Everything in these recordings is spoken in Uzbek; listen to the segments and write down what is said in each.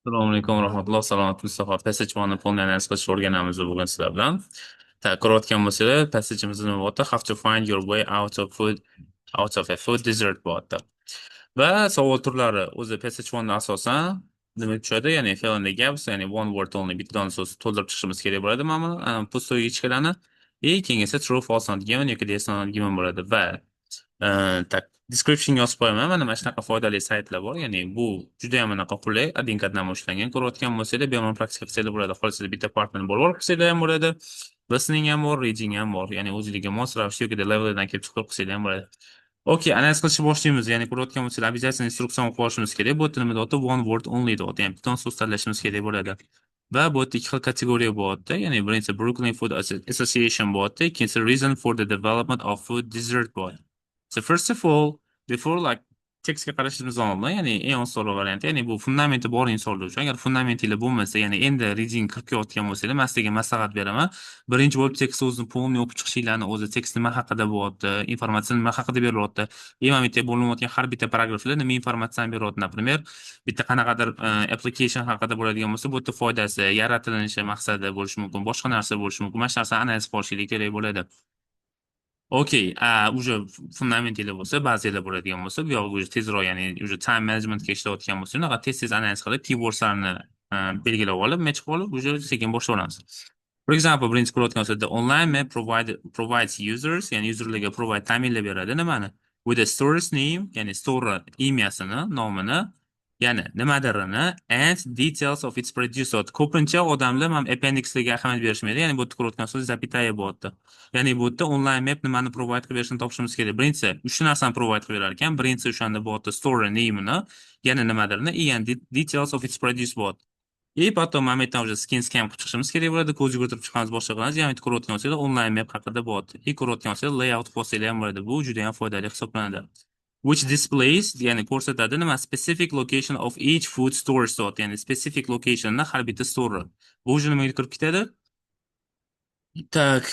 Assalomu alaykum rahmatulloh. Salomat Mustafa. Passage-ni pulni analiz qilishni o'rganamiz bugun sizlar bilan. Ko'rayotgan bo'lsanglar, passage-imiz nima bo'lyapti? Have to find your way out of a food desert bo'lyapti. Va savol turlari o'zi passage-ni asosan nima tushadi? Ya'ni fill in the gaps, ya'ni one word only bittadan so'z to'ldirib chiqishimiz kerak bo'ladi. Mana pustoy ichkalarni keyin esa true, false, not given yoki yes, not given bo'ladi va tak description yozib qo'yaman. Mana shunaqa foydali saytlar bor. Ya'ni bu juda ham anaqa qulay, adinkadan ushlangan. Ko'rayotgan bo'lsanglar, bemalol praktika qilsanglar bo'ladi. Xohlasanglar bitta partni bo'lib olib qilsanglar ham bo'ladi. Listening ham bor, reading ham bor. Ya'ni o'ziga mos ravishda yoki leveldan kelib chiqib qilsanglar ham bo'ladi. Okey, analiz qilishni boshlaymiz. Ya'ni ko'rayotgan bo'lsanglar, обязательно instruksiyon o'qib olishimiz kerak. Bu yerda nima deyapti? One word only deyapti. Ya'ni bitta so'z tanlashimiz kerak bo'ladi. Va bu yerda ikki xil kategoriya bo'lyapti. Ya'ni birinchisi Brooklyn Food Association bo'lyapti. Ikkinchisi Reason for the Development of Food Desert bo'lyapti. So first of all, before like tekstga qarashimiz oldin, ya'ni eng oson varianti, ya'ni bu fundamenti bor insonlar uchun. Agar fundamentinglar bo'lmasa, ya'ni endi reading kirib kelayotgan bo'lsanglar, men sizlarga maslahat beraman. Birinchi bo'lib tekst o'zini polni o'qib chiqishinglarni, o'zi tekst nima haqida bo'lyapti, informatsiya nima haqida berilyapti. Mana bitta bo'linayotgan har bitta paragraflar nima informatsiyani beryapti. Например, bitta qanaqadir application haqida bo'ladigan bo'lsa, bu yerda foydasi, yaratilinishi maqsadi bo'lishi mumkin, boshqa narsa bo'lishi mumkin. Mana shu narsani analiz qilishingiz kerak bo'ladi. Okey, уже fundamentinglar bo'lsa, bazalar bo'ladigan bo'lsa, bu yog'i уже tezroq, ya'ni уже time managementga ishlayotgan bo'lsa, unaqa tez analiz qilib, keywordslarni belgilab olib, match qilib olib, уже sekin boshlayveramiz. For example, birinchi ko'rayotgan bo'lsa, the online map provides users, ya'ni userlarga provide ta'minlab beradi nimani? With a store's name, ya'ni store imyasini, nomini, ya'ni nimadirini and details of its producer. Ko'pincha odamlar ham appendixlarga ahamiyat berishmaydi. Ya'ni bu yerda ko'rayotgan so'z zapitaya bo'lyapti. Ya'ni bu yerda online map nimani provide qilib berishini topishimiz kerak. Birinchisi, uch narsani provide qilib berar ekan. Birinchisi o'shanda bo'lyapti store name'ini, ya'ni nimadirini, and details of its producer bo'lyapti. Потом mana bu yerdan уже skin scan qilib chiqishimiz kerak bo'ladi. Ko'z yugurtirib chiqamiz, boshqa qilamiz. Ya'ni ko'rayotgan bo'lsanglar, online map haqida bo'lyapti. Ko'rayotgan bo'lsanglar, layout bo'lsanglar ham bo'ladi. Bu juda ham foydali hisoblanadi. Which displays, ya'ni ko'rsatadi nima specific location of each food store dot, ya'ni specific locationni har bitta store. Bu уже nimaga kirib ketadi? Tak,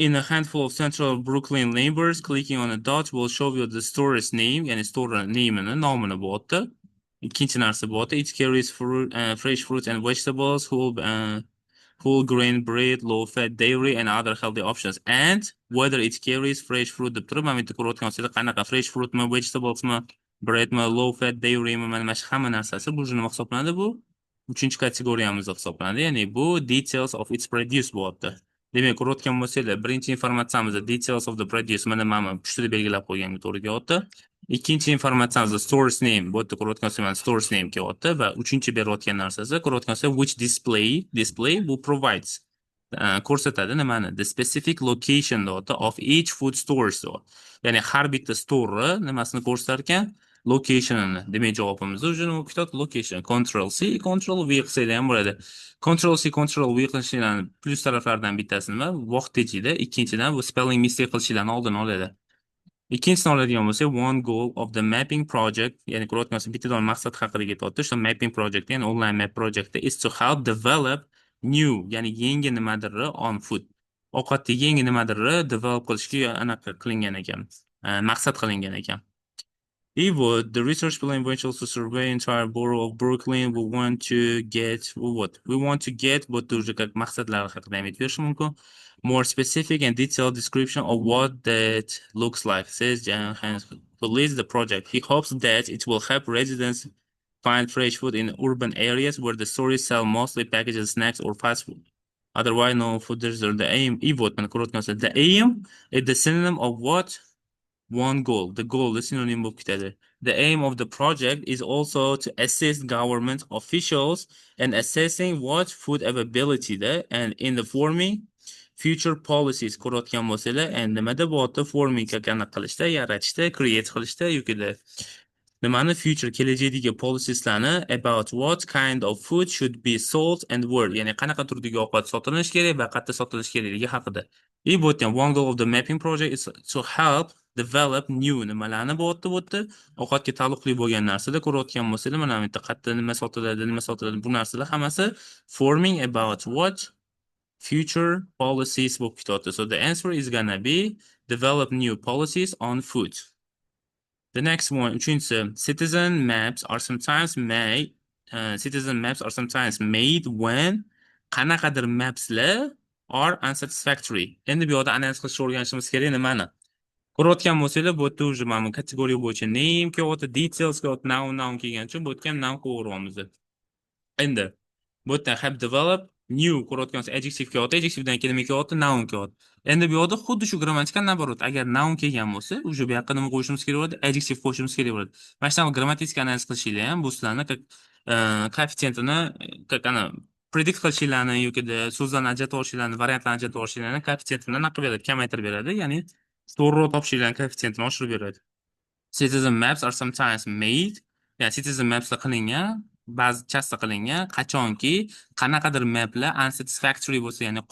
in a handful of central Brooklyn neighbors, clicking on a dot will show you the store's name, ya'ni store name'ini, nomini bo'lyapti. Ikkinchi narsa bo'lyapti. It carries fresh fruits and vegetables, whole grain bread, low-fat dairy, and other healthy options. And whether it carries fresh fruit deb turib, mana bitta ko'rayotgan bo'lsanglar, qanaqa fresh fruitmi, vegetablesmi, breadmi, low-fat dairymi, mana shu hamma narsasi bu nima hisoblanadi? Bu uchinchi kategoriyamiz hisoblanadi. Ya'ni bu details of its produce bo'lyapti. Demak, ko'rayotgan bo'lsanglar, birinchi informatsiyamiz details of the produce, mana pushtada belgilab qo'ygan to'g'ri kelyapti. Ikkinchi informatsiyamiz source name, bu yerda ko'rayotgan bo'lsangiz source name kelyapti va uchinchi berayotgan narsasi ko'rayotgan bo'lsangiz which display bu provides ko'rsatadi nimani? The specific location of each food store. Ya'ni har bitta store nimasini ko'rsatar ekan? Locationini. Demak, javobimiz o'zi nima ketadi? Location. Control C, Control V qilsanglar ham bo'ladi. Control C, Control V qilishinglarni plus taraflardan bittasi nima? Vaqt tejaydi. Ikkinchidan bu spelling mistake qilishinglarni oldini oladi. Ikkinchisini oladigan bo'lsak, one goal of the mapping project, ya'ni ko'rayotgan bo'lsak, bittadan maqsad haqida ketyapti. Shu mapping project, ya'ni online map projectda is to help develop new, ya'ni yangi nimadir on food. Ovqatda yangi nimadir develop qilishga anaqa qilingan ekan, maqsad qilingan ekan. The research plan ventures to survey entire borough of Brooklyn. We want to get what? We want to get what maqsadlar haqida aytib berish mumkin. More specific and detailed description of what that looks like, says Jan Hans, who leads the project. He hopes that it will help residents find fresh food in urban areas where the stores sell mostly packaged snacks or fast food. Otherwise, no food desert. The aim, the aim is the synonym of what? One goal. The goal, the synonym of ketadi. The aim of the project is also to assist government officials in assessing what food availability there and in the forming future policies ko'rayotgan bo'lsanglar, and nimada bo'lyapti? Forming qilishda, yaratishda, create qilishda yukida. Nimani future kelajakdagi policies-larni about what kind of food should be sold and where, ya'ni qanaqa turdagi ovqat sotilishi kerak va qayerda sotilishi kerakligi haqida. Bu yerda one goal of the mapping project is to help develop new nimalarni bo'lyapti. Ovqatga taalluqli bo'lgan narsada ko'rayotgan bo'lsanglar, mana bu yerda qayerda nima sotiladi, bu narsalar hammasi forming about what future policies bo'lib ketyapti. So the answer is gonna be develop new policies on food. The next one, uchinchisi, citizen maps are sometimes made citizen maps are sometimes made when qanaqadir mapslar are unsatisfactory. Endi bu yerda analiz qilishni o'rganishimiz kerak nimani? Ko'rayotgan bo'lsanglar, bu yerda уже mana kategoriya bo'yicha name kelyapti, details kelyapti, noun kelgan uchun bu yerga ham noun qo'yib. Endi bu yerda have developed new ko'rayotgan bo'lsa adjective kelyapti, adjectivedan keyin nima kelyapti? Noun kelyapti. Endi bu yerda xuddi shu grammatika naborot. Agar noun kelgan bo'lsa, уже bu yoqqa nima qo'yishimiz kerak bo'ladi? Adjective qo'yishimiz kerak bo'ladi. Mana shunaqa grammatik analiz qilishinglar ham bu sizlarni koeffitsiyentini ana predict qilishinglarni yoki so'zlarni ajratib olishinglarni, variantlarni ajratib olishinglarni koeffitsiyentini nima qilib beradi? Kamaytirib beradi. Ya'ni to'g'riroq topishinglarni koeffitsiyentini oshirib beradi. Citizen maps are sometimes made. Ya'ni citizen mapslar qilingan, ba'zichasi qilingan, qachonki qanaqadir maplar unsatisfactory bo'lsa, ya'ni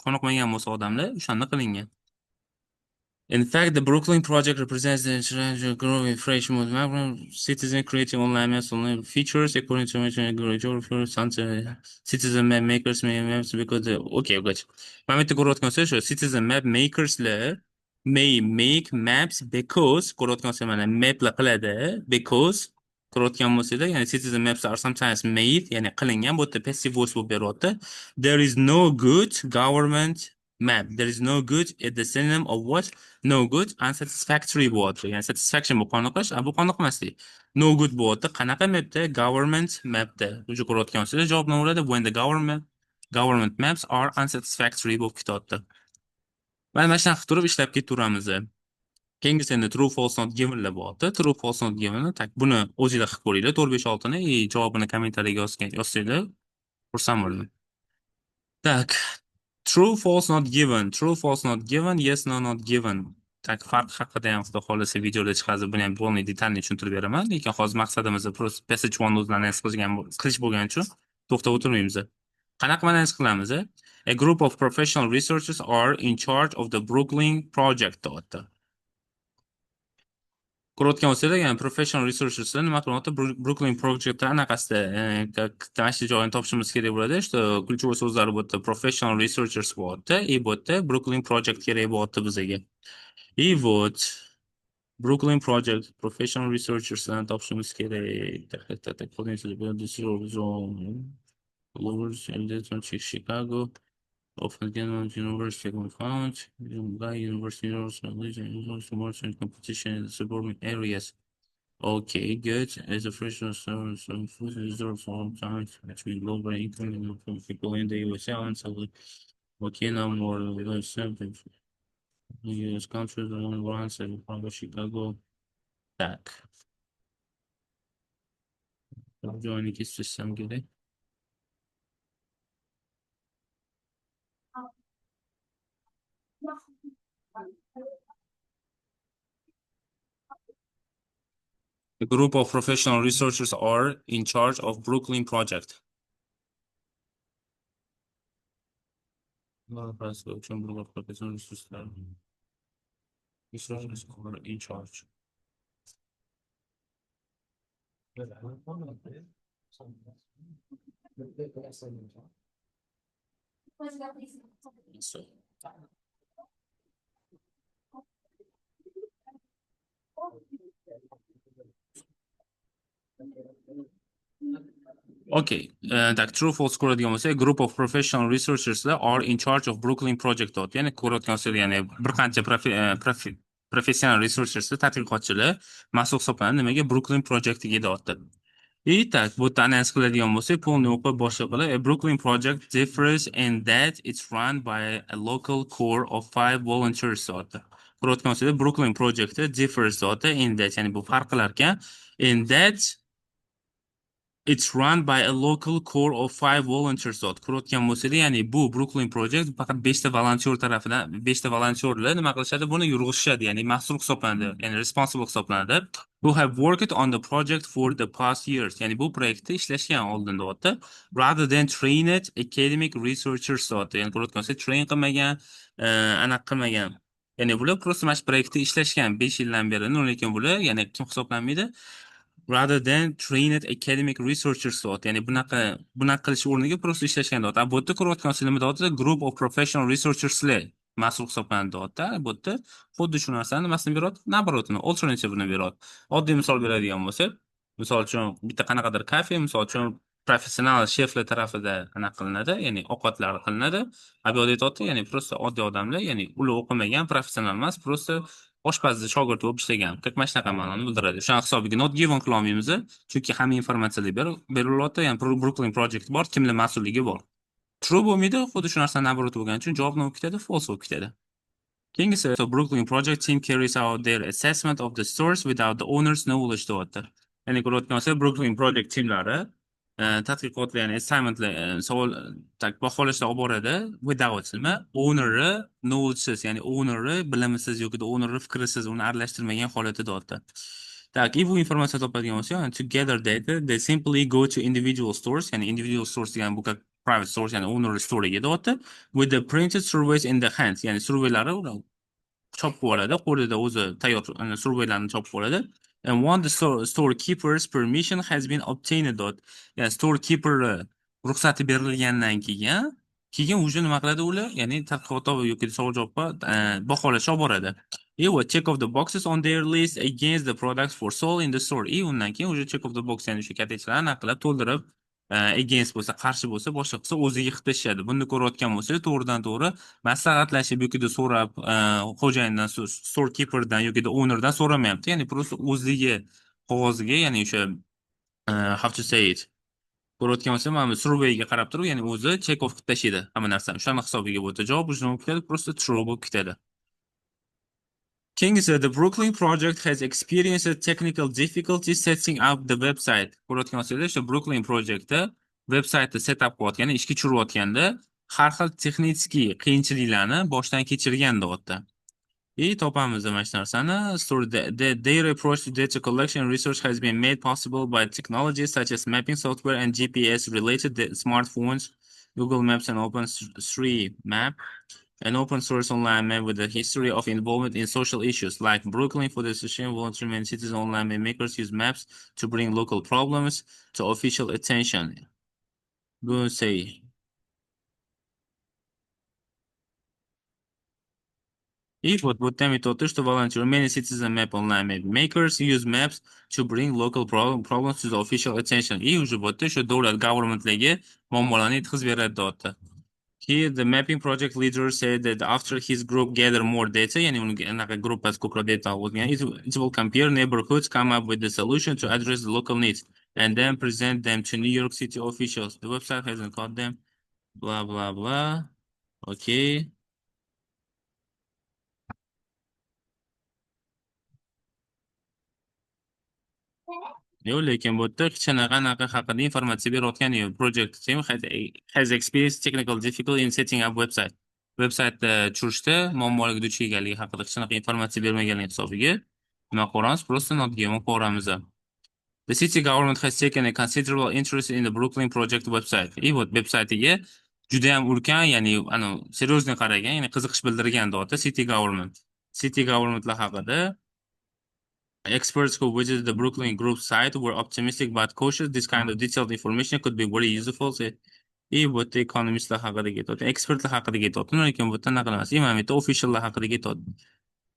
qoniqmagan bo'lsa odamlar, o'shanda qilingan. In fact, the Brooklyn project represents the international growing fresh mode map citizen creating online maps online features according to geographer citizen map makers maps because okay, good. Mana bitta ko'rayotgan bo'lsa shu citizen map makerslar may make maps because ko'rayotgan bo'lsa mana maplar qiladi because ko'rayotgan bo'lsanglar, ya'ni citizen maps are sometimes made, ya'ni qilingan, bu yerda passive voice bo'lib beryapti. There is no good government map. There is no good at the synonym of what? No good, unsatisfactory bo'lyapti. Ya'ni satisfaction bu qoniqish, bu qoniqmaslik. No good bo'lyapti. Qanaqa mapda? Government mapda. Uje ko'rayotgan bo'lsanglar, javob nima bo'ladi? When the government maps are unsatisfactory bo'lib ketyapti. Mana shunaqa qilib turib ishlab ketaveramiz. Keyingisi endi true false not givenlar bo'lyapti. True false not given. Tak, buni o'zingizlar qilib ko'ringlar. 4 5 6 ni javobini kommentariyaga yozsanglar, xursand bo'laman. Tak. True false not given. True false not given. Yes no not given. Tak, farq haqida ham xudo xolasa videoda chiqadi. Buni ham bo'lmaydi, detalni tushuntirib beraman. Lekin hozir maqsadimiz passage 1 o'zlarini qilish bo'lgani uchun to'xtab o'tirmaymiz. Qanaqa analiz qilamiz? A group of professional researchers are in charge of the Brooklyn project deyapti. Ko'rayotgan bo'lsanglar, ya'ni professional researcherslar nima qilyapti? Brooklyn projectda anaqasida mana shu joyini topishimiz kerak bo'ladi. Что ключевой so'zlari bu yerda professional researchers bo'lyapti. И bu yerda Brooklyn project kerak bo'lyapti bizga. И вот Brooklyn project professional researcherslarni topishimiz kerak. Chicago. Of University found by university and competition in the suburban areas. Okay, good. As a freshman, some food reserved for time between lower income and people in the US and so okay, now more simple. The US countries on once and from Chicago back. Joining this system, get it? A group of professional researchers are in charge of Brooklyn project. Researchers are in charge. So. Okay, that true false ko'radigan bo'lsa, group of professional researchers are in charge of Brooklyn project. Ya'ni ko'radigan bo'lsa, ya'ni bir qancha professional researchers, tadqiqotchilar mas'ul hisoblanadi nimaga? Brooklyn projectiga deyapti. И так, bu yerda analiz qiladigan bo'lsak, polni o'qib boshqa qilib, a Brooklyn project differs in that it's run by a local core of 5 volunteers deyapti. Ko'radigan bo'lsa, Brooklyn project differs deyapti in that, ya'ni bu farq qilar ekan, in that it's run by a local core of 5 volunteers. Ko'rayotgan bo'lsanglar, ya'ni bu Brooklyn project faqat 5 ta volontyor tarafidan, 5 ta volontyorlar nima qilishadi? Buni yurg'izishadi, ya'ni mas'ul hisoblanadi, ya'ni responsible hisoblanadi. Who have worked on the project for the past years. Ya'ni bu proyektda ishlashgan oldin deyapti. Rather than trained academic researchers deyapti. Ya'ni ko'rayotgan bo'lsa, train qilmagan, aniq qilmagan. Ya'ni bular просто mana shu proyektda ishlashgan 5 yildan beri, lekin bular ya'ni kim hisoblanmaydi? Rather than trained academic researchers deyapti. Ya'ni bunaqa qilish o'rniga просто ishlashgan deyapti. Bu yerda ko'rayotgan nima deyapti? Group of professional researcherslar mas'ul hisoblanadi deyapti. Bu yerda xuddi shu narsani nimasini beradi? Naborotini, alternativini beradi. Oddiy misol beradigan bo'lsak, Misol uchun bitta qanaqadir kafe, misol uchun professional sheflar tarafida anaqa qilinadi, ya'ni ovqatlar qilinadi. A bu yerda aytyapti, ya'ni просто oddiy odamlar, ya'ni ular o'qimagan, professional emas, просто oshpazni shogird bo'lib ishlagan. Как mana shunaqa ma'noni bildiradi. O'sha hisobiga not given qila olmaymiz, chunki hamma informatsiyalar berilyapti, ya'ni Brooklyn Project bor, kimlar mas'ulligi bor. True bo'lmaydi, xuddi shu narsa naborot bo'lgani uchun javob nima bo'lib ketadi? False bo'lib ketadi. Keyingisi, so Brooklyn project team carries out their assessment of the stores without the owner's knowledge deyapti. Ya'ni ko'rayotgan bo'lsa, Brooklyn project teamlari tadqiqotlar, ya'ni assignmentlar, savol baholashlar olib boradi without nima? Owner'i knowledgesiz, ya'ni owner'i bilimisiz yoki owner'i fikrisiz, uni aralashtirmagan holatda deyapti. Tak, bu informatsiya topadigan bo'lsa, to gather data, they simply go to individual stores, ya'ni individual stores degan bu private stores, ya'ni owner store'iga deyapti, with the printed surveys in the hand, ya'ni surveylari chopib oladi, qo'lida o'zi tayyor surveylarni chopib oladi. And once the storekeeper's permission has been obtained, ya'ni storekeeper ruxsati berilgandan keyin уже nima qiladi ular, ya'ni tadqiqot yoki savol javobga baholashga olib boradi. He will check off the boxes on their list against the products for sale in the store. Undan keyin уже check off the box, ya'ni shu kartochkalarni aniqlab to'ldirib, against bo'lsa, qarshi bo'lsa, boshqa qilsa o'ziga xitlashadi. Buni ko'rayotgan bo'lsa, to'g'ridan to'g'ri maslahatlashib yoki so'rab, xo'jayindan, storekeeperdan yoki ownerdan so'ramayapti. Ya'ni просто o'ziga qog'oziga, ya'ni o'sha how to say it, ko'rayotgan bo'lsa, mana bu surveyga qarab turib, ya'ni o'zi check off qilib tashlaydi hamma narsani. O'shani hisobiga bo'ldi. Javob o'sha bo'lib ketadi, просто true bo'lib ketadi. King said the Brooklyn project has experienced technical difficulties setting up the website. Ko'rayotgan bo'lsanglar, o'sha Brooklyn projectda websaytni setup qilayotganda, ishga tushirayotganda har xil texnik qiyinchiliklarni boshdan kechirgan deyapti. Topamiz mana shu narsani. Their approach to data collection research has been made possible by technologies such as mapping software and GPS related smartphones, Google Maps and OpenStreetMap. An open source online map with a history of involvement in social issues, like Brooklyn for the Association Voluntary and Citizen Online Map Makers use maps to bring local problems to official attention. Go say. И вот там то, что volunteer many citizen map online map makers use maps to bring local problems to the official attention. И уже вот что davlat governmentlarga muammolarni yetkazib beradi deyapti. Here, the mapping project leader said that after his group gather more data, ya'ni unaqa gruppasi ko'proq data olgan, it will compare neighborhoods, come up with the solution to address the local needs, and then present them to New York City officials. The website hasn't caught them. Blah blah blah. Okay. Yo'q, lekin bu yerda qanaqa haqida informatsiya berayotgani yo'q. Project team has experienced technical difficulty in setting up website. Websaytda tushirishda muammolarga duch kelganligi haqida hech qanaqa informatsiya bermaganligi hisobiga nima qilamiz? Просто not given qo'yamiz. The city government has taken a considerable interest in the Brooklyn project website. Вот websaytiga juda ham ulkan, ya'ni seriozniy qaragan, ya'ni qiziqish bildirgan deyapti city government. City governmentlar haqida experts who visited the Brooklyn Group site were optimistic but cautious. This kind of detailed information could be very useful. Bu yerda ekonomistlar haqida ketyapti, ekspertlar haqida ketyapti, lekin bu yerda anaqa emas. Mana bu yerda officiallar haqida ketyapti.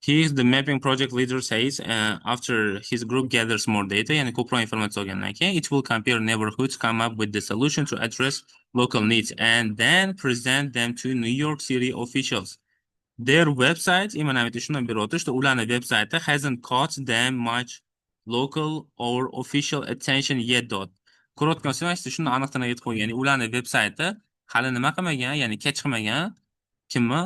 He, the mapping project leader, says after his group gathers more data, ya'ni ko'proq informatsiya olgandan keyin, it will compare neighborhoods, come up with the solution to address local needs, and then present them to New York City officials. Their website, mana bu yerda shuni beryapti, что ularning websayti hasn't caught them much local or official attention yet. Ko'rayotgan bo'lsangiz, shuni aniqdan aytib qo'ygan. Ya'ni ularning websayti hali nima qilmagan, ya'ni catch qilmagan kimni?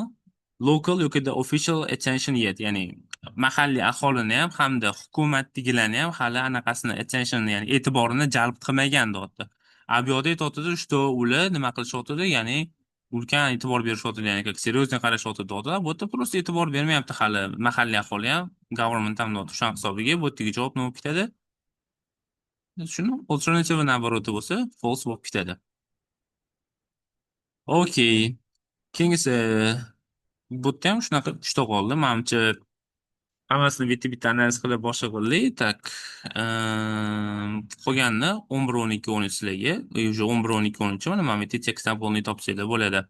Local yoki the official attention yet, ya'ni mahalliy aholini ham hamda hukumatdagilarni ham hali anaqasini attention, ya'ni e'tiborini jalb qilmagan deyapti. Bu yerda aytayotdi, что ular nima qilishyapti, ya'ni ulkan e'tibor berishyapti, ya'ni seriozniy qarashyapti deyapti. Bu yerda просто e'tibor bermayapti hali mahalliy aholi ham, government ham deyapti. Shu hisobiga bu yerdagi javob nima bo'lib ketadi? Shuni alternative naboroti bo'lsa, false bo'lib ketadi. Okay. Keyingisi bu yerda ham shunaqa 3 ta qoldi. Menimcha hammasini bitta analiz qilib boshqa qildik. Tak. Qolganini 11, 12, 13 sizlarga, уже 11, 12, 13 mana mana bu yerda tekst samplni topsanglar bo'ladi.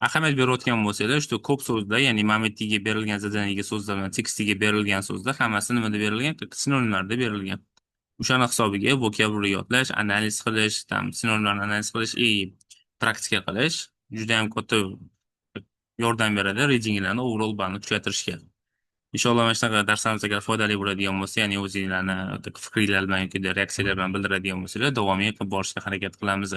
Ahamiyat berayotgan bo'lsanglar, shu ko'p so'zlar, ya'ni mana bu yerga berilgan zadaniyaga so'zlar bilan tekstiga berilgan so'zlar hammasi nimada berilgan? Sinonimlarda berilgan. O'shani hisobiga vokabulari yodlash, analiz qilish, sinonimlarni analiz qilish и praktika qilish juda ham katta yordam beradi readinglarni overall balni kuchaytirishga. Inshaalloh mana shunaqa darslarimiz agar foydali bo'ladigan bo'lsa, ya'ni o'zinglarni fikringlar bilan yoki reaksiyalar bilan bildiradigan bo'lsalar, davomiy qilib borishga harakat qilamiz.